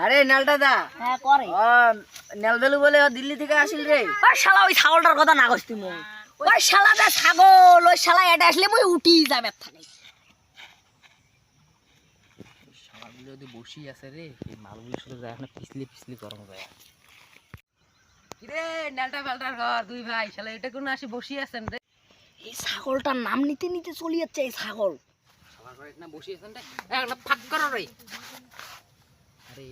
আরে নেলটা দা হ্যাঁ করে নেলবেলু বলে দিল্লি থেকে আসিল রে। ওই শালা ওই ছাগলটার কথা না কইস তুই ওই শালাটা ছাগল ওই শালা এটা আসলে মই উঠি যাবে থাকে শালাগুলো যদি বসি আছে রে এই মালগুলোর সাথে যায় না পিছলি পিছলি গরম যায়। কিরে নেলটা ফেলটার ঘর দুই ভাই শালা এটা কোন আসি বসি আছেন রে। এই ছাগলটার নাম নিতে নিতে চলে যাচ্ছে এই ছাগল শালার ঘরে না বসি আছেন রে একটা ফাক করো রে। আরে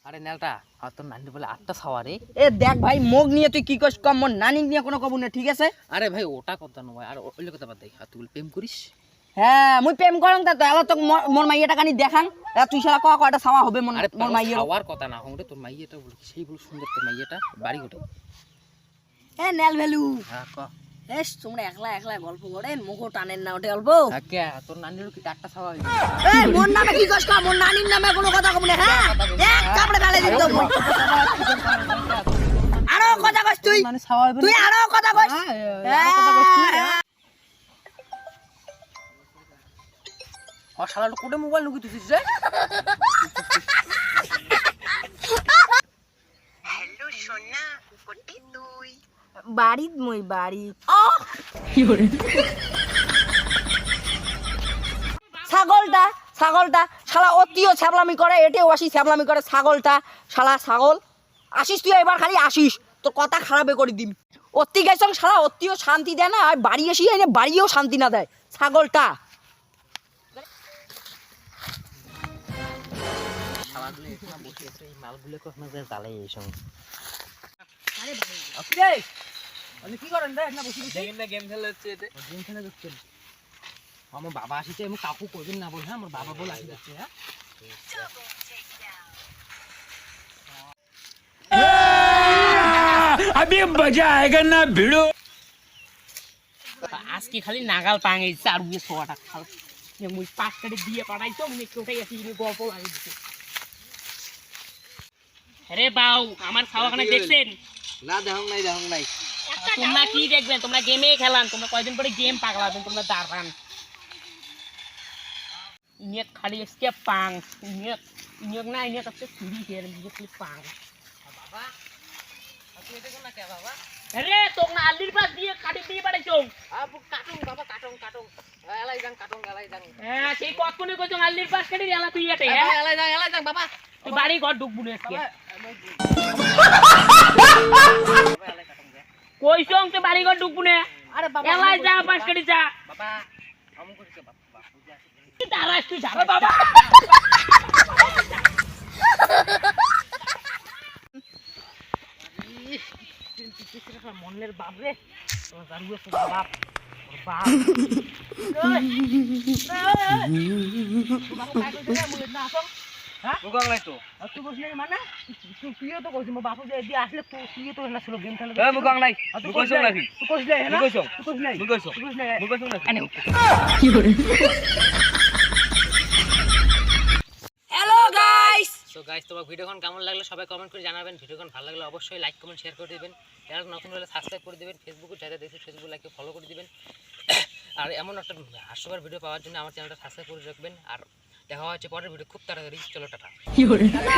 আরে নেলটা আর তোর নানি বলে আটটা ছাওয়া রে। এ দেখ ভাই মুখ নিয়ে তুই কি কইস কম মন নানি নিয়ে কোনো কব না ঠিক আছে। আরে ভাই ওটা কথা নয় আর ওই কথা বাদ দে আর তুই প্রেম করিস। হ্যাঁ মুই প্রেম করং তা তো এলা তো মোর মাইয়াটা কানি দেখাং তুই শালা কয়টা ছাওয়া হবে আরে মোর মাইয়ের। ছাওয়ার কথা না হং রে তোর মাইয়াটা বল সেই বল সুন্দর তোর মাইয়াটা বাড়ি ওঠে। এ নেল ভ্যালু হ্যাঁ ক এস তোমরা একলা একলা গল্প করেন মুখো টানেন না ওটা অল্প কে তোর নানির কি আটটা ছাওয়া হইছে। এই মোর নামে কি কইস মোর নানির নামে কোনো কথা কব না হ্যাঁ এক চাপড়ে ফেলে দিত আরো কথা কইস তুই মানে ছাওয়া হবে তুই আরো কথা কইস ও শালাটা কোটে মোবাইল লুকি তুইছিস রে। হ্যালো সোনা কোটি তুই বাড়িত মই বাড়িত ছাগলটা ছাগলটা শালা অতিও ছ্যাবলামি করে এটেও আসি ছ্যাবলামি করে ছাগলটা শালা ছাগল আসিস তুই এবার খালি আসিস তোর কথা খারাপে করে দিবি অতি গেছ শালা অতিও শান্তি দেয় না আর বাড়ি এসি এনে বাড়িও শান্তি না দেয় ছাগলটা শালাগুলো এখানে বসে আছে এই মালগুলো কখনো যা জ্বালাই এই সময়। আরে ভাই ওকে আপনি কি করেন রে না বসি দেখেন না গেম খেলা হচ্ছে এতে গেম খেলা হচ্ছে। আমার বাবা আসিছে আমি কাকু কইবেন না বল হ্যাঁ আমার বাবা বল আসি যাচ্ছে। হ্যাঁ अभी मजा आएगा ना भिड़ो। আজকে খালি নাগাল পাঙে চার উয়ে সোয়াটা খাল মুই পাঁচ কাটে দিয়ে পাঠাইছো মুই কোথায় গেছি ইনি গল্প লাগি দিছে। আরে বাউ আমার ছাওয়াখানে দেখছেন না দেখং নাই তোমরা কি দেখবেন তোমরা গেমে খেলান তোমরা কয়দিন পরে গেম পাগলাবেন তোমরা দাঁড়ান ইনিয়ে খালি এসকে পাং ইনিয়ে না ইনিয়ে কাছে চুরি খেয়ে ইনিয়ে খালি পাং। বাবা তুই এটা কোন না কে বাবা আরে তোক না আলির পাশ দিয়ে কাটি দিয়ে পাঠাইছো আবু কাটুং বাবা কাটুং এলাই যাং কাটুং এলাই যাং। হ্যাঁ সেই কতক্ষণে কইছো আলির পাশ কাটি এলা তুই এটে হ্যাঁ এলাই যাং বাবা তুই বাড়ি ঘর ঢুকবু না আজকে কইছো তো বাড়ি ঘর ঢুকবু না। আরে বাবা এলাই যা পাশ কাটি যা বাবা আমু কইছে বাবা বুঝা আছে দাঁড়াস তুই যা বাবা মনের বাপ রে দাঁড়িয়ে বাপ বাপ মানে তুইও তো কইছিস মো বাপু যে দিয়ে আসলে তুইও তো না ছিল গেম খেলা এ মুগাং নাই তুই কইছ নাকি তুই কইছ না তুই কইছ তুই কইছ নাই তুই কইছ তুই কইছ না আনে কি করে। হ্যালো গাইস সো গাইস তোমার ভিডিওখন কেমন লাগলো সবাই কমেন্ট করে জানাবেন। ভিডিওখন ভালো লাগলে অবশ্যই লাইক কমেন্ট শেয়ার করে দিবেন। যারা নতুন হলে সাবস্ক্রাইব করে দিবেন। ফেসবুকে যারা দেখছেন ফেসবুক লাইকে ফলো করে দিবেন। আর এমন একটা হাস্যকর ভিডিও পাওয়ার জন্য আমার চ্যানেলটা সাবস্ক্রাইব করে রাখবেন। আর দেখা হচ্ছে পরের ভিডিও খুব তাড়াতাড়ি। চলো টাটা।